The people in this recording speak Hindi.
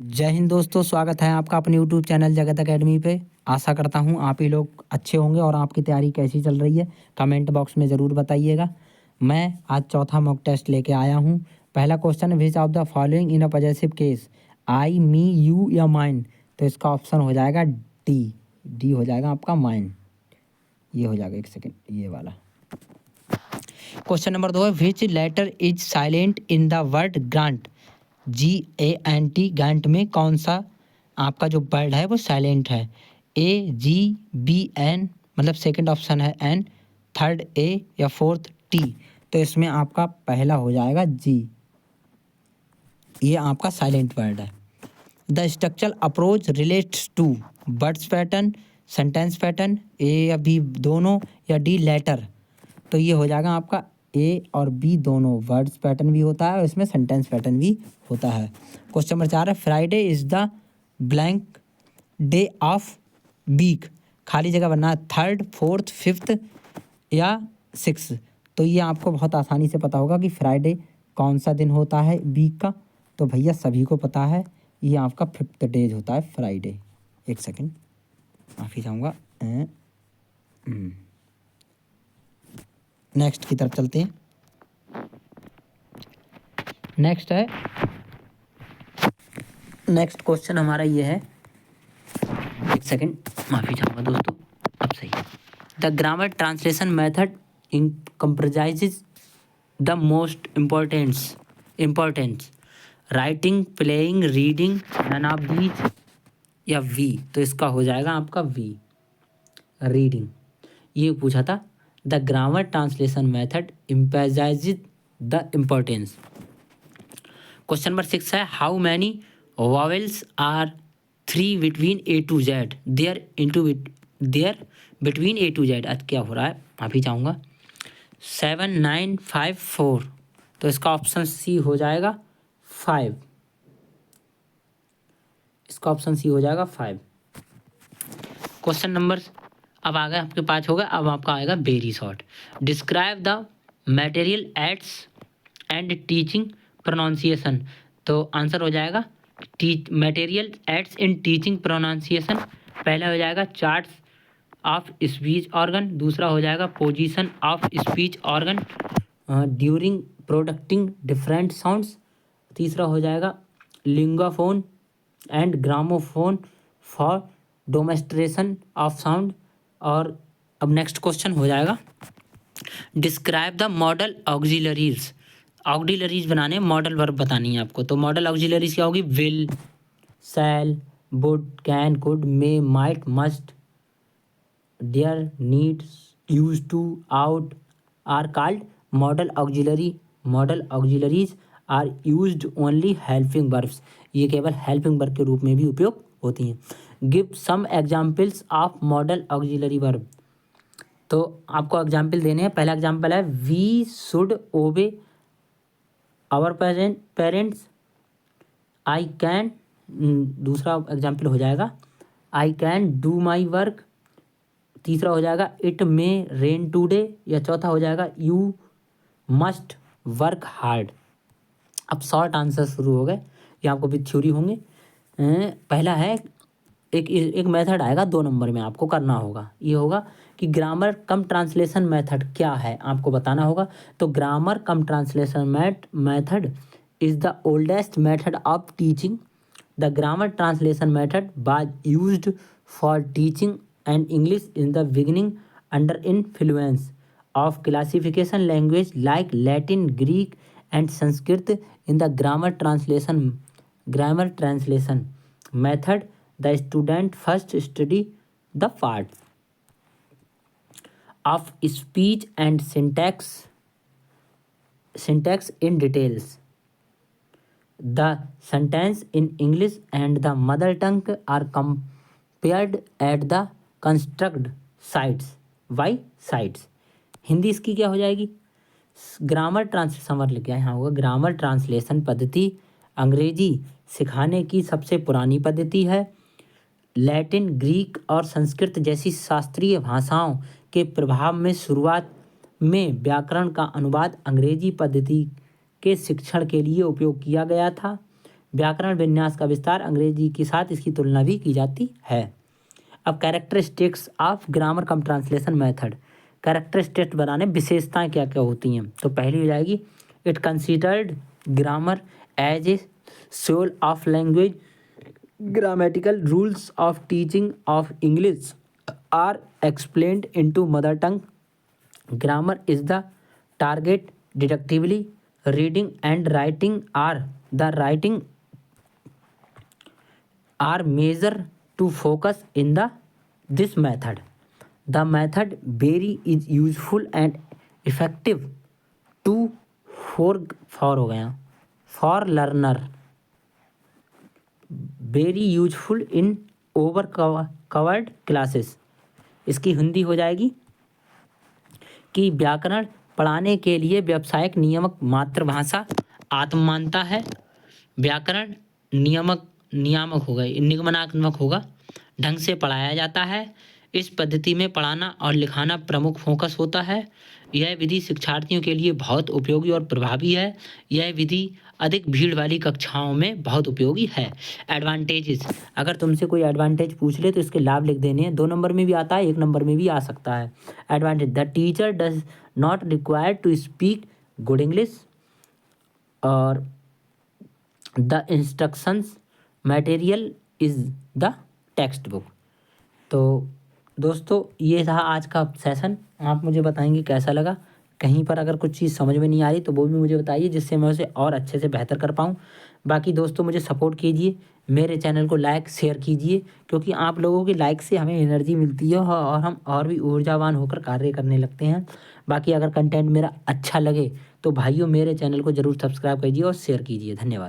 जय हिंद दोस्तों, स्वागत है आपका अपने यूट्यूब चैनल जगत एकेडमी पे। आशा करता हूँ आप ही लोग अच्छे होंगे और आपकी तैयारी कैसी चल रही है कमेंट बॉक्स में ज़रूर बताइएगा। मैं आज चौथा मॉक टेस्ट लेके आया हूँ। पहला question, which of the following in a positive case, I, me, you या माइन। तो इसका ऑप्शन हो जाएगा डी। डी हो जाएगा आपका माइन। ये हो जाएगा, एक सेकेंड, ये वाला। क्वेश्चन नंबर 2 है, which letter is silent in the word grant. GANT, grant में कौन सा आपका जो वर्ड है वो साइलेंट है। AGBN, मतलब सेकंड ऑप्शन है N, थर्ड A या फोर्थ T। तो इसमें आपका पहला हो जाएगा G। ये आपका साइलेंट वर्ड है। The structural approach relates to words pattern, sentence pattern, A या B दोनों, या D लेटर। तो ये हो जाएगा आपका A और B दोनों, वर्ड्स पैटर्न भी होता है और इसमें सेंटेंस पैटर्न भी होता है। क्वेश्चन नंबर 4 है, Friday is the blank day of week. खाली जगह बनना है, थर्ड, फोर्थ, फिफ्थ या सिक्स। तो ये आपको बहुत आसानी से पता होगा कि फ्राइडे कौन सा दिन होता है वीक का। तो भैया सभी को पता है, ये आपका फिफ्थ डेज होता है फ्राइडे। एक सेकेंड, माफ़ी चाहूँगा। नेक्स्ट की तरफ चलते हैं। नेक्स्ट क्वेश्चन हमारा ये है, एक सेकेंड, माफ़ी चाहूँगा दोस्तों, अब सही है। The grammar translation method comprises the most importance writing, playing, reading, none of these या वी। तो इसका हो जाएगा आपका वी, रीडिंग। ये पूछा था, the grammar translation method emphasizes the importance. Question number 6 है, how many vowels are 3 between A to Z there between A to Z। आज क्या हो रहा है, माफ़ी चाहूँगा। 7, 9, 5, 4। तो इसका ऑप्शन सी हो जाएगा 5। इसका ऑप्शन सी हो जाएगा 5। क्वेश्चन नंबर अब आ गया आपके पास होगा, अब आपका आएगा very short. Describe the material aids and teaching pronunciation. तो आंसर हो जाएगा material aids in teaching pronunciation. पहला हो जाएगा चार्ट्स ऑफ स्पीच ऑर्गन, दूसरा हो जाएगा position of speech organ during producing different sounds, तीसरा हो जाएगा Linguaphone and gramophone for demonstration of sound. और अब नेक्स्ट क्वेश्चन हो जाएगा, describe the modal auxiliaries. Auxiliaries बनाने मॉडल वर्ब बतानी है आपको। तो मॉडल ऑक्सिलरीज क्या होगी, will, shall, would, can, could, may, might, must, dare, need, use to, ought are called modal auxiliary. Modal auxiliaries are used only helping verbs. ये केवल हेल्पिंग वर्ब के रूप में भी उपयोग होती हैं। Give some examples of modal auxiliary verb. तो आपको एग्जाम्पल देने हैं। पहला एग्जाम्पल है, we should obey our parents. I can, दूसरा एग्जाम्पल हो जाएगा, I can do my work. तीसरा हो जाएगा, इट मे रेन टूडे। या चौथा हो जाएगा, यू मस्ट वर्क हार्ड। अब शॉर्ट आंसर शुरू हो गए, ये आपको भी थ्योरी होंगे। पहला है, एक मेथड आएगा 2 नंबर में, आपको करना होगा, ये होगा कि ग्रामर कम ट्रांसलेशन मेथड क्या है, आपको बताना होगा। तो grammar come translation method is the oldest method of teaching. The grammar translation method was used for teaching and English in the beginning under influence of classification language like Latin, Greek and Sanskrit. In the grammar translation method, the student first study the parts of speech and syntax in details. The sentence in English and the mother tongue are compared at the construct sites by sites. Hindi इसकी क्या हो जाएगी, ग्रामर ट्रांसलेशन लिखा है, यहाँ होगा ग्रामर ट्रांसलेशन पद्धति अंग्रेजी सिखाने की सबसे पुरानी पद्धति है। लैटिन, ग्रीक और संस्कृत जैसी शास्त्रीय भाषाओं के प्रभाव में शुरुआत में व्याकरण का अनुवाद अंग्रेजी पद्धति के शिक्षण के लिए उपयोग किया गया था। व्याकरण विन्यास का विस्तार, अंग्रेजी के साथ इसकी तुलना भी की जाती है। अब characteristics of grammar come translation method, characteristics बनाने विशेषताएं क्या क्या होती हैं। तो पहली हो जाएगी, it considered grammar as a soul of language, grammatical rules of teaching of English are explained into mother tongue, grammar is the target, deductively reading and writing are the writing are measure to focus in the this method. The method very is useful and effective to for हो गया for learner, very useful in over covered classes। इसकी हिंदी हो जाएगी कि व्याकरण पढ़ाने के लिए व्यावसायिक नियामक मातृभाषा आत्म मानता है। व्याकरण नियामक होगा, निगमनात्मक होगा, ढंग से पढ़ाया जाता है। इस पद्धति में पढ़ाना और लिखाना प्रमुख फोकस होता है। यह विधि शिक्षार्थियों के लिए बहुत उपयोगी और प्रभावी है। यह विधि अधिक भीड़ वाली कक्षाओं में बहुत उपयोगी है। एडवांटेजेस, अगर तुमसे कोई एडवांटेज पूछ ले तो इसके लाभ लिख देने हैं। 2 नंबर में भी आता है, 1 नंबर में भी आ सकता है। Advantage, the teacher does not require to speak good English, और the instructions material is the text book. तो दोस्तों ये था आज का सेशन। आप मुझे बताएंगे कैसा लगा। कहीं पर अगर कुछ चीज़ समझ में नहीं आ रही तो वो भी मुझे बताइए, जिससे मैं उसे और अच्छे से बेहतर कर पाऊँ। बाकी दोस्तों मुझे सपोर्ट कीजिए, मेरे चैनल को लाइक शेयर कीजिए, क्योंकि आप लोगों की लाइक से हमें एनर्जी मिलती है और हम और भी ऊर्जावान होकर कार्य करने लगते हैं। बाकी अगर कंटेंट मेरा अच्छा लगे तो भाइयों मेरे चैनल को ज़रूर सब्सक्राइब कीजिए और शेयर कीजिए। धन्यवाद।